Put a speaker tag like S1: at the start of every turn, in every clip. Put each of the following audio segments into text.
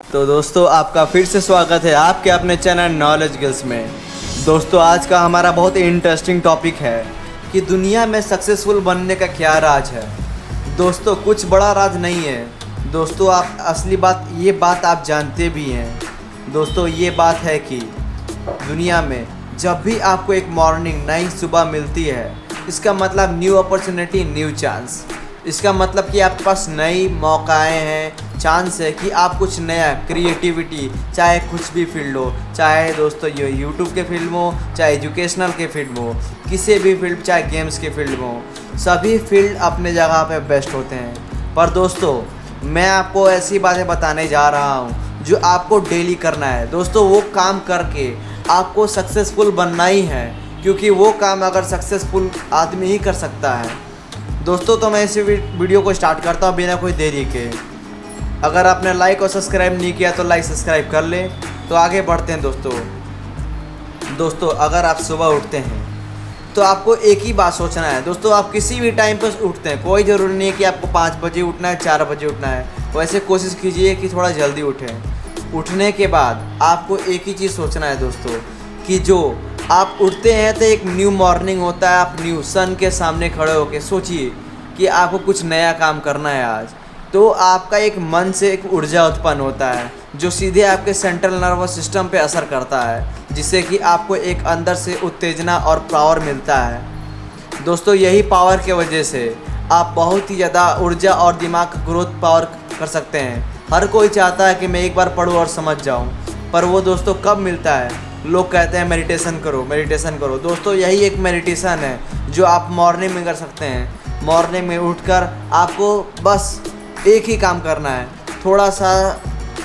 S1: तो दोस्तों आपका फिर से स्वागत है आपके अपने चैनल नॉलेज गर्ल्स में। दोस्तों आज का हमारा बहुत ही इंटरेस्टिंग टॉपिक है कि दुनिया में सक्सेसफुल बनने का क्या राज है। दोस्तों कुछ बड़ा राज नहीं है दोस्तों, आप असली बात आप जानते भी हैं। दोस्तों ये बात है कि दुनिया में जब भी आपको एक मॉर्निंग नई सुबह मिलती है, इसका मतलब न्यू अपॉर्चुनिटी न्यू चांस। इसका मतलब कि आपके पास नई मौकाएं हैं, चांस है कि आप कुछ नया क्रिएटिविटी, चाहे कुछ भी फील्ड हो, चाहे दोस्तों ये यूट्यूब के फील्ड में हो, चाहे एजुकेशनल के फील्ड में हो, किसी भी फील्ड, चाहे गेम्स के फील्ड में हो, सभी फील्ड अपने जगह पे बेस्ट होते हैं। पर दोस्तों मैं आपको ऐसी बातें बताने जा रहा हूँ जो आपको डेली करना है। दोस्तों वो काम करके आपको सक्सेसफुल बनना ही है, क्योंकि वो काम अगर सक्सेसफुल आदमी ही कर सकता है। दोस्तों तो मैं इसी वीडियो को स्टार्ट करता हूँ बिना कोई देरी के। अगर आपने लाइक और सब्सक्राइब नहीं किया तो लाइक सब्सक्राइब कर लें। तो आगे बढ़ते हैं दोस्तों अगर आप सुबह उठते हैं तो आपको एक ही बात सोचना है। दोस्तों आप किसी भी टाइम पर उठते हैं, कोई ज़रूरी नहीं है कि आपको 5 बजे उठना है, 4 बजे उठना है। वैसे कोशिश कीजिए कि थोड़ा जल्दी उठें। उठने के बाद आपको एक ही चीज़ सोचना है दोस्तों कि जो आप उठते हैं तो एक न्यू मॉर्निंग होता है, आप न्यू सन के सामने खड़े होकर सोचिए कि आपको कुछ नया काम करना है आज। तो आपका एक मन से एक ऊर्जा उत्पन्न होता है जो सीधे आपके सेंट्रल नर्वस सिस्टम पे असर करता है, जिससे कि आपको एक अंदर से उत्तेजना और पावर मिलता है। दोस्तों यही पावर के वजह से आप बहुत ही ज़्यादा ऊर्जा और दिमाग का ग्रोथ पावर कर सकते हैं। हर कोई चाहता है कि मैं एक बार पढूं और समझ जाऊं, पर वो दोस्तों कब मिलता है? लोग कहते हैं मेडिटेशन करो मेडिटेशन करो। दोस्तों यही एक मेडिटेशन है जो आप मॉर्निंग में कर सकते हैं। मॉर्निंग में उठकर आपको बस एक ही काम करना है, थोड़ा सा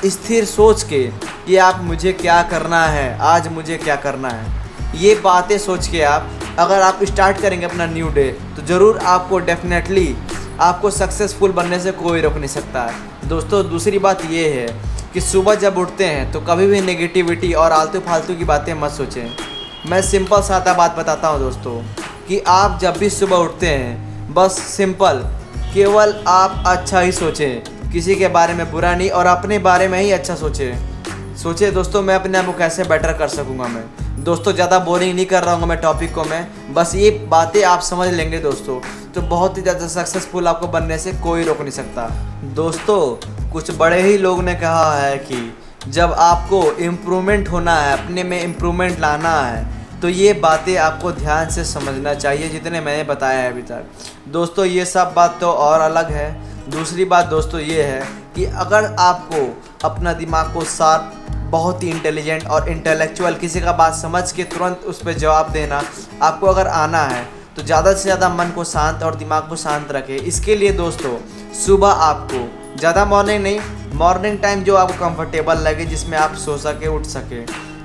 S1: स्थिर सोच के कि आप मुझे क्या करना है, आज मुझे क्या करना है। ये बातें सोच के अगर आप स्टार्ट करेंगे अपना न्यू डे, तो ज़रूर आपको डेफिनेटली आपको सक्सेसफुल बनने से कोई रोक नहीं सकता है। दोस्तों दूसरी बात ये है कि सुबह जब उठते हैं तो कभी भी नेगेटिविटी और आलतू फालतू की बातें मत सोचें। मैं सिंपल सादा बात बताता हूँ दोस्तों कि आप जब भी सुबह उठते हैं बस सिंपल केवल आप अच्छा ही सोचें, किसी के बारे में बुरा नहीं, और अपने बारे में ही अच्छा सोचें दोस्तों मैं अपने आप को कैसे बेटर कर सकूँगा। मैं दोस्तों ज़्यादा बोरिंग नहीं कर रहा हूँ मैं टॉपिक को, मैं बस ये बातें आप समझ लेंगे दोस्तों तो बहुत ही ज़्यादा सक्सेसफुल आपको बनने से कोई रोक नहीं सकता। दोस्तों कुछ बड़े ही लोग ने कहा है कि जब आपको इम्प्रूवमेंट होना है, अपने में इम्प्रूवमेंट लाना है, तो ये बातें आपको ध्यान से समझना चाहिए जितने मैंने बताया है अभी तक। दोस्तों ये सब बात तो और अलग है। दूसरी बात दोस्तों ये है कि अगर आपको अपना दिमाग को शार्प, बहुत ही इंटेलिजेंट और इंटेलेक्चुअल, किसी का बात समझ के तुरंत उस पर जवाब देना आपको अगर आना है, तो ज़्यादा से ज़्यादा मन को शांत और दिमाग को शांत रखें। इसके लिए दोस्तों सुबह आपको ज़्यादा मॉर्निंग नहीं, मॉर्निंग टाइम जो आपको कंफर्टेबल लगे, जिसमें आप सो सके, उठ सके,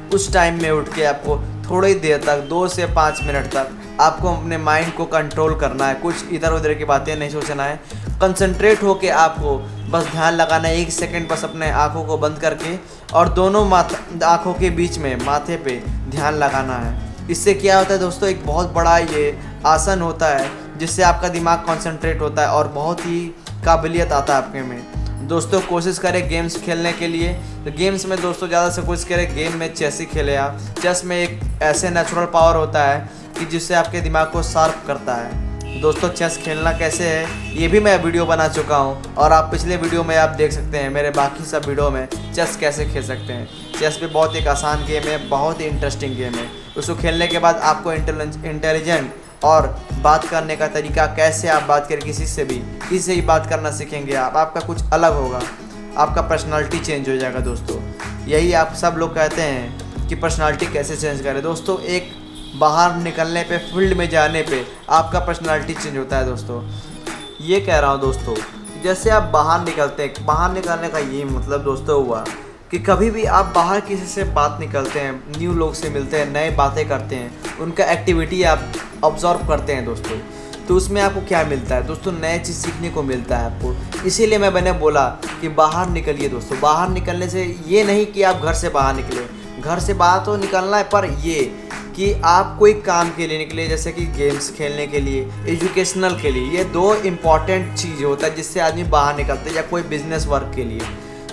S1: उस टाइम में उठ के आपको थोड़ी देर तक 2 से 5 मिनट तक आपको अपने माइंड को कंट्रोल करना है। कुछ इधर उधर की बातें नहीं सोचना है, कंसंट्रेट होके आपको बस ध्यान लगाना है। 1 सेकंड बस अपने आँखों को बंद करके और दोनों आँखों के बीच में माथे पे ध्यान लगाना है। इससे क्या होता है दोस्तों, एक बहुत बड़ा ये आसन होता है जिससे आपका दिमाग कंसंट्रेट होता है और बहुत ही काबिलियत आता है आपके में। दोस्तों कोशिश करें गेम्स खेलने के लिए, तो गेम्स में दोस्तों ज़्यादा से कोशिश करें गेम में चेस ही खेलें आप। चेस में एक ऐसे नेचुरल पावर होता है कि जिससे आपके दिमाग को शार्प करता है। दोस्तों चेस खेलना कैसे है ये भी मैं वीडियो बना चुका हूँ, और आप पिछले वीडियो में आप देख सकते हैं मेरे बाकी सब वीडियो में चेस कैसे खेल सकते हैं। चेस भी बहुत एक आसान गेम है, बहुत ही इंटरेस्टिंग गेम है। उसको खेलने के बाद आपको इंटेलिजेंट और बात करने का तरीका, कैसे आप बात करें किसी से ही बात करना सीखेंगे आप, आपका कुछ अलग होगा, आपका पर्सनालिटी चेंज हो जाएगा। दोस्तों यही आप सब लोग कहते हैं कि पर्सनालिटी कैसे चेंज करें। दोस्तों एक बाहर निकलने पे, फील्ड में जाने पे आपका पर्सनालिटी चेंज होता है। दोस्तों ये कह रहा हूँ दोस्तों, जैसे आप बाहर निकलते हैं, बाहर निकलने का ये मतलब दोस्तों हुआ कि कभी भी आप बाहर किसी से बात निकलते हैं, न्यू लोग से मिलते हैं, नए बातें करते हैं, उनका एक्टिविटी आप ऑब्जर्व करते हैं दोस्तों, तो उसमें आपको क्या मिलता है दोस्तों, नए चीज़ सीखने को मिलता है आपको। इसीलिए मैंने बोला कि बाहर निकलिए दोस्तों। बाहर निकलने से ये नहीं कि आप घर से बाहर निकले, घर से बाहर तो निकलना है, पर ये कि आप कोई काम के लिए निकले, जैसे कि गेम्स खेलने के लिए, एजुकेशनल के लिए। ये 2 इम्पॉर्टेंट चीज़ होता है जिससे आदमी बाहर निकलता है, या कोई बिजनेस वर्क के लिए।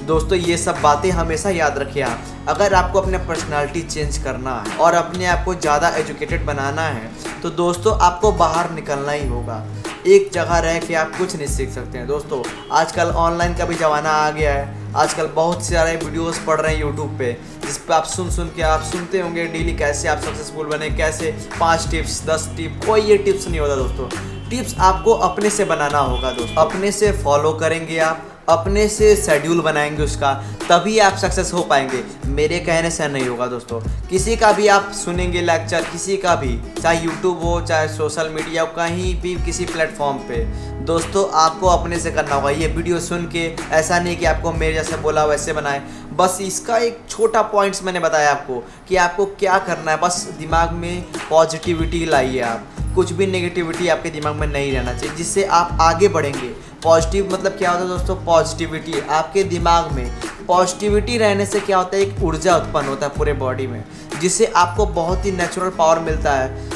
S1: दोस्तों ये सब बातें हमेशा याद रखिए आप। अगर आपको अपने पर्सनालिटी चेंज करना है और अपने आप को ज़्यादा एजुकेटेड बनाना है तो दोस्तों आपको बाहर निकलना ही होगा। एक जगह रह के आप कुछ नहीं सीख सकते हैं दोस्तों। आजकल ऑनलाइन का भी ज़माना आ गया है। आजकल बहुत सारे वीडियोस पढ़ रहे हैं यूट्यूब पे, जिस पे आप सुन के आप सुनते होंगे डेली कैसे आप सक्सेसफुल बने, कैसे 5 टिप्स 10 टिप। कोई ये टिप्स नहीं होता दोस्तों। टिप्स आपको अपने से बनाना होगा दोस्तों। अपने से फॉलो करेंगे आप, अपने से शेड्यूल बनाएंगे उसका, तभी आप सक्सेस हो पाएंगे। मेरे कहने से नहीं होगा दोस्तों। किसी का भी आप सुनेंगे लेक्चर, किसी का भी, चाहे यूट्यूब हो चाहे सोशल मीडिया हो, कहीं भी किसी प्लेटफॉर्म पे, दोस्तों आपको अपने से करना होगा। ये वीडियो सुन के ऐसा नहीं कि आपको मेरे जैसे बोला वैसे बनाए। बस इसका एक छोटा पॉइंट्स मैंने बताया आपको कि आपको क्या करना है। बस दिमाग में पॉजिटिविटी लाइए आप। कुछ भी नेगेटिविटी आपके दिमाग में नहीं रहना चाहिए, जिससे आप आगे बढ़ेंगे। पॉजिटिव मतलब क्या होता है दोस्तों? पॉजिटिविटी। आपके दिमाग में पॉजिटिविटी रहने से क्या होता है, एक ऊर्जा उत्पन्न होता है पूरे बॉडी में, जिससे आपको बहुत ही नेचुरल पावर मिलता है।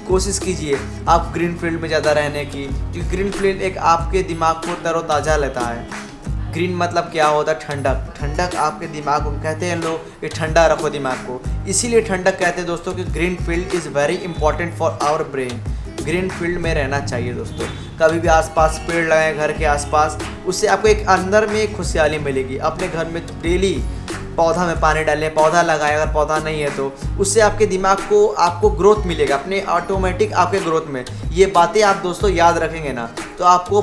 S1: कोशिश कीजिए आप ग्रीन फील्ड में ज़्यादा रहने की, क्योंकि ग्रीन फील्ड एक आपके दिमाग को तरोताज़ा लेता है। ग्रीन मतलब क्या होता है? ठंडक। ठंडक आपके दिमाग को कहते हैं लोग कि ठंडा रखो दिमाग को, इसीलिए ठंडक कहते हैं दोस्तों कि green field is very important for our brain. Green field में रहना चाहिए दोस्तों। कभी भी आसपास पेड़ लगाएं घर के आसपास, उससे आपको एक अंदर में एक खुशहाली मिलेगी। अपने घर में डेली पौधा में पानी डालें, पौधा लगाएं। अगर पौधा नहीं है तो उससे आपके दिमाग को आपको ग्रोथ मिलेगा अपने ऑटोमेटिक आपके ग्रोथ में। ये बातें आप दोस्तों याद रखेंगे ना तो आपको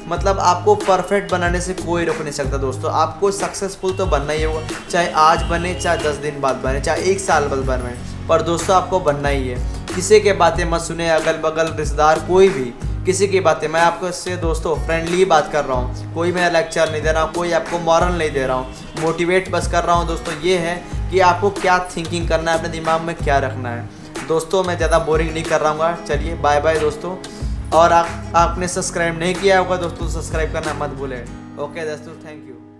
S1: आपको परफेक्ट बनाने से कोई रोक नहीं सकता दोस्तों। आपको सक्सेसफुल तो बनना ही होगा, चाहे आज बने, चाहे 10 दिन बाद बने, चाहे 1 साल बाद बने, पर दोस्तों आपको बनना ही है। किसी के बातें मत सुने, अगल बगल रिश्तेदार कोई भी किसी की बातें। मैं आपको इससे दोस्तों फ्रेंडली बात कर रहा हूँ, कोई मैं लेक्चर नहीं दे रहा हूँ, कोई आपको मॉरल नहीं दे रहा हूँ, मोटिवेट बस कर रहा हूँ दोस्तों। ये है कि आपको क्या थिंकिंग करना है, अपने दिमाग में क्या रखना है दोस्तों। मैं ज़्यादा बोरिंग नहीं कर रहा हूँ। चलिए बाय बाय दोस्तों। और आपने सब्सक्राइब नहीं किया होगा दोस्तों, सब्सक्राइब करना मत भूलें। ओके दोस्तों, थैंक यू।